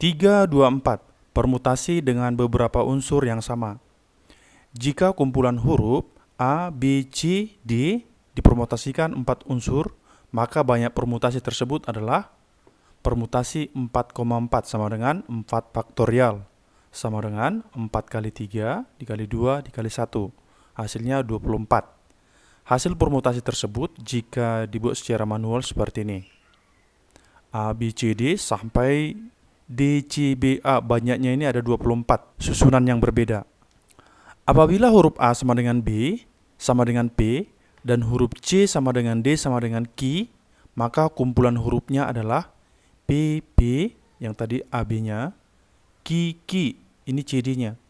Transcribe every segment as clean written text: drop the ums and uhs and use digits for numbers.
324. Permutasi dengan beberapa unsur yang sama. Jika kumpulan huruf A, B, C, D dipermutasikan 4 unsur, maka banyak permutasi tersebut adalah permutasi 4,4 sama dengan 4 faktorial. Sama dengan 4 kali 3 dikali 2 dikali 1. Hasilnya 24. Hasil permutasi tersebut jika dibuat secara manual seperti ini. A, B, C, D sampai D, C, B, A, banyaknya ini ada 24 susunan yang berbeda. Apabila huruf A sama dengan B sama dengan P dan huruf C sama dengan D sama dengan Q, maka kumpulan hurufnya adalah P, P yang tadi AB-nya, Q, Q, ini CD-nya.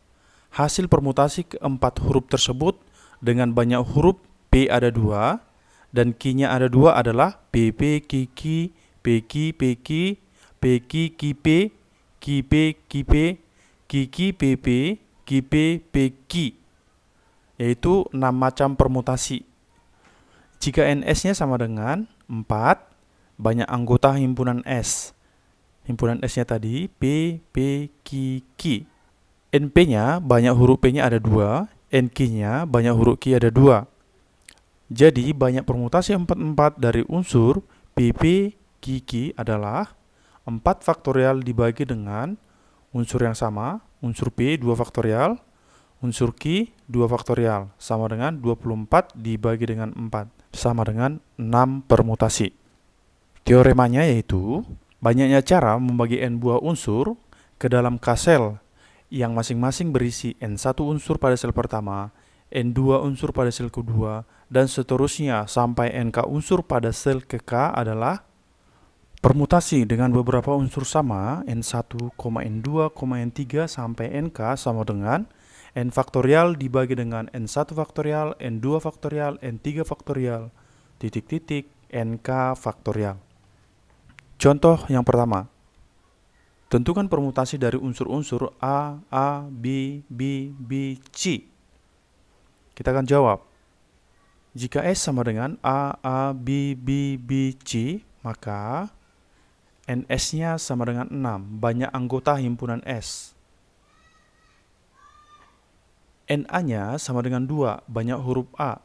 Hasil permutasi keempat huruf tersebut dengan banyak huruf P ada 2 dan Q-nya ada 2 adalah PP, QQ, PQ, PQ, PQ, QP, QP, QP, QQ, PP, QP, PQ, yaitu 6 macam permutasi. Jika NS-nya sama dengan 4, banyak anggota himpunan S. Himpunan S-nya tadi P, P, Q, Q. NP-nya banyak huruf P-nya ada 2, NQ-nya banyak huruf Q ada 2. Jadi banyak permutasi 4 dari unsur PP, QQ adalah 4 faktorial dibagi dengan unsur yang sama, unsur P 2 faktorial, unsur Q 2 faktorial, sama dengan 24 dibagi dengan 4, sama dengan 6 permutasi. Teoremanya yaitu, banyaknya cara membagi N buah unsur ke dalam K-sel yang masing-masing berisi N1 unsur pada sel pertama, N2 unsur pada sel kedua, dan seterusnya sampai NK unsur pada sel ke K adalah permutasi dengan beberapa unsur sama, N1, N2, N3 sampai NK sama dengan N faktorial dibagi dengan N1 faktorial, N2 faktorial, N3 faktorial, titik-titik, NK faktorial. Contoh yang pertama. Tentukan permutasi dari unsur-unsur A, B, B, C. Kita akan jawab. Jika S sama dengan A, B, C, maka NS-nya sama dengan 6, banyak anggota himpunan S. NA-nya sama dengan 2, banyak huruf A.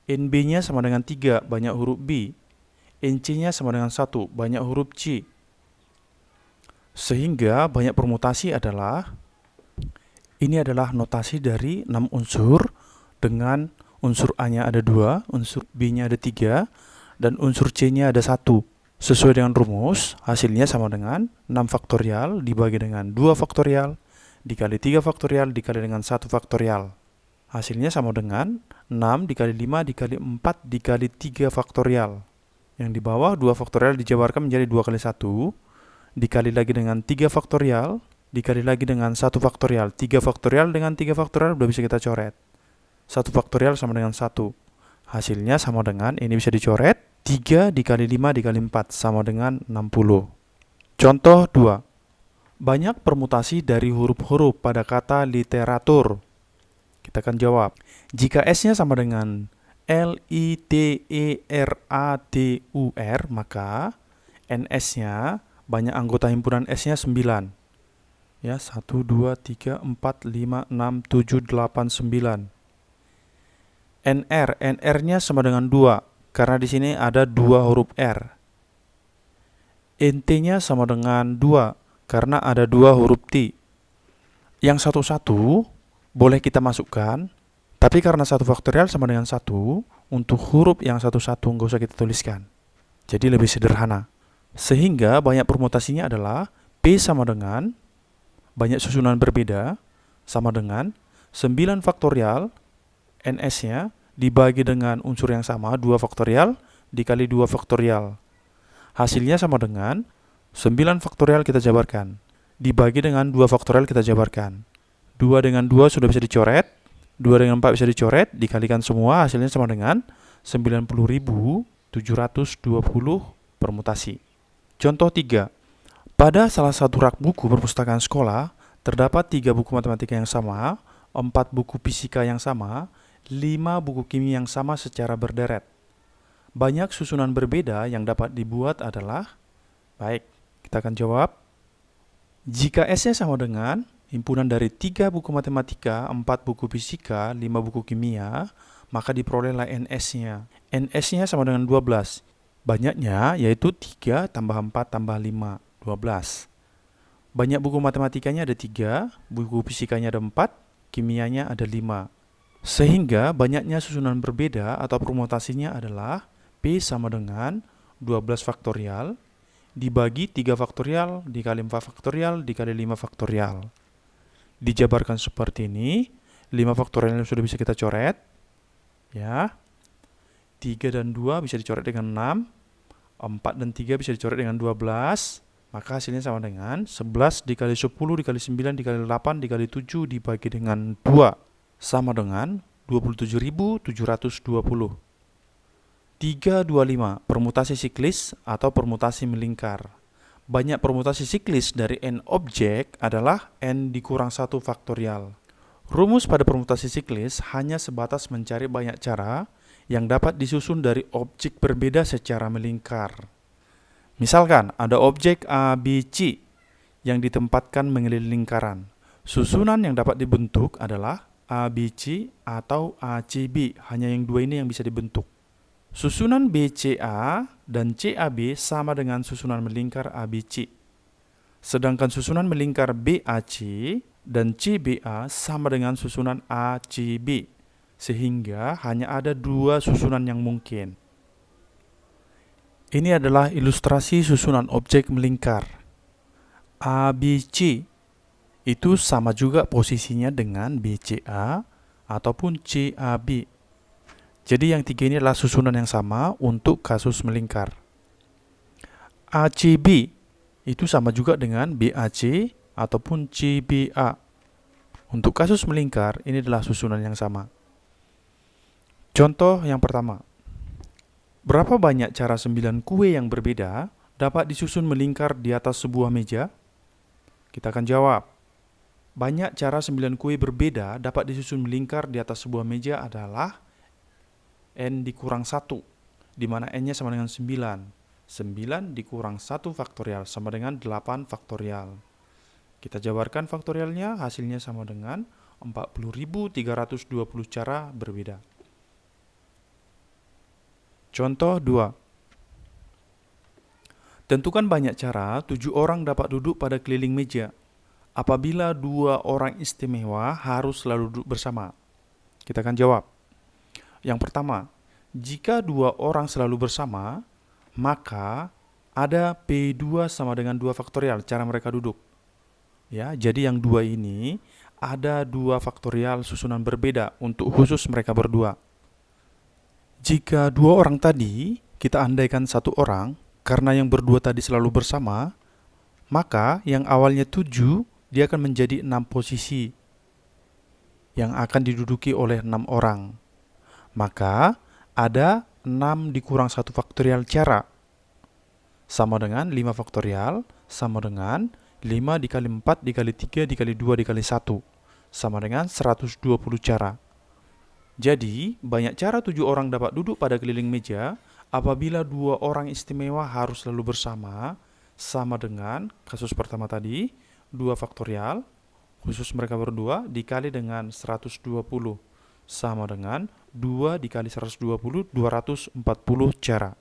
NB-nya sama dengan 3, banyak huruf B. NC-nya sama dengan 1, banyak huruf C. Sehingga banyak permutasi adalah, ini adalah notasi dari 6 unsur dengan unsur A-nya ada 2, unsur B-nya ada 3, dan unsur C-nya ada 1. Sesuai dengan rumus, hasilnya sama dengan 6 faktorial dibagi dengan 2 faktorial dikali 3 faktorial dikali dengan 1 faktorial. Hasilnya sama dengan 6 dikali 5 dikali 4 dikali 3 faktorial. Yang di bawah 2 faktorial dijabarkan menjadi 2 kali 1 dikali lagi dengan 3 faktorial dikali lagi dengan 1 faktorial. 3 faktorial dengan 3 faktorial sudah bisa kita coret. 1 faktorial sama dengan 1. Hasilnya sama dengan, ini bisa dicoret, 3 dikali 5 dikali 4 sama dengan 60. Contoh 2. Banyak permutasi dari huruf-huruf pada kata literatur. Kita akan jawab. Jika S-nya sama dengan LITERATUR, maka NS-nya banyak anggota himpunan S-nya 9. Ya, 1, 2, 3, 4, 5, 6, 7, 8, 9. NR-nya sama dengan 2. Karena di sini ada 2 huruf R. NT-nya sama dengan 2 karena ada 2 huruf T. Yang satu-satu boleh kita masukkan, tapi karena 1 faktorial sama dengan 1, untuk huruf yang satu-satu nggak usah kita tuliskan. Jadi lebih sederhana. Sehingga banyak permutasinya adalah P sama dengan banyak susunan berbeda sama dengan 9 faktorial NS-nya dibagi dengan unsur yang sama 2 faktorial dikali 2 faktorial. Hasilnya sama dengan 9 faktorial kita jabarkan dibagi dengan 2 faktorial kita jabarkan. 2 dengan 2 sudah bisa dicoret, 2 dengan 4 bisa dicoret, dikalikan semua hasilnya sama dengan 90.720 permutasi. Contoh 3. Pada salah satu rak buku perpustakaan sekolah terdapat 3 buku matematika yang sama, 4 buku fisika yang sama, 5 buku kimia yang sama secara berderet. Banyak susunan berbeda yang dapat dibuat adalah, baik, kita akan jawab. Jika S-nya sama dengan himpunan dari 3 buku matematika, 4 buku fisika, 5 buku kimia, maka diperolehlah NS-nya. NS-nya sama dengan 12. Banyaknya yaitu 3 tambah 4 tambah 5, 12. Banyak buku matematikanya ada 3, buku fisikanya ada 4, kimianya ada 5. Sehingga banyaknya susunan berbeda atau permutasinya adalah P sama dengan 12 faktorial dibagi 3 faktorial dikali 4 faktorial dikali 5 faktorial. Dijabarkan seperti ini. 5 faktorial yang sudah bisa kita coret. Ya. 3 dan 2 bisa dicoret dengan 6. 4 dan 3 bisa dicoret dengan 12. Maka hasilnya sama dengan 11 dikali 10 dikali 9 dikali 8 dikali 7 dibagi dengan 2. Sama dengan 27.720. 325. Permutasi siklis atau permutasi melingkar. Banyak permutasi siklis dari n objek adalah n dikurang 1 faktorial. Rumus pada permutasi siklis hanya sebatas mencari banyak cara yang dapat disusun dari objek berbeda secara melingkar. Misalkan ada objek A, B, C yang ditempatkan mengelilingi lingkaran. Susunan yang dapat dibentuk adalah A, B, C atau A, C, B. Hanya yang dua ini yang bisa dibentuk. Susunan BCA dan CAB sama dengan susunan melingkar ABC. Sedangkan susunan melingkar BAC dan CBA sama dengan susunan ACB. Sehingga hanya ada dua susunan yang mungkin. Ini adalah ilustrasi susunan objek melingkar. ABC itu sama juga posisinya dengan BCA ataupun CAB. Jadi yang tiga ini adalah susunan yang sama untuk kasus melingkar. ACB itu sama juga dengan BAC ataupun CBA. Untuk kasus melingkar ini adalah susunan yang sama. Contoh yang pertama. Berapa banyak cara 9 kue yang berbeda dapat disusun melingkar di atas sebuah meja? Kita akan jawab. Banyak cara 9 kue berbeda dapat disusun melingkar di atas sebuah meja adalah n dikurang 1, di mana n-nya sama dengan 9. 9 dikurang 1 faktorial sama dengan 8 faktorial. Kita jabarkan faktorialnya, hasilnya sama dengan 40.320 cara berbeda. Contoh 2. Tentukan banyak cara 7 orang dapat duduk pada keliling meja. Apabila 2 orang istimewa harus selalu duduk bersama. Kita akan jawab. Yang pertama, jika 2 orang selalu bersama, maka ada P2 sama dengan 2 faktorial cara mereka duduk. Ya, jadi yang 2 ini ada 2 faktorial susunan berbeda untuk khusus mereka berdua. Jika 2 orang tadi kita andaikan 1 orang, karena yang berdua tadi selalu bersama, maka yang awalnya 7 dia akan menjadi 6 posisi yang akan diduduki oleh 6 orang. Maka ada 6 dikurang 1 faktorial cara sama dengan 5 faktorial sama dengan 5 dikali 4 dikali 3 dikali 2 dikali 1 sama dengan 120 cara. Jadi banyak cara 7 orang dapat duduk pada keliling meja apabila 2 orang istimewa harus selalu bersama sama dengan kasus pertama tadi 2 faktorial khusus mereka berdua dikali dengan 120 sama dengan 2 dikali 120, 240 cara.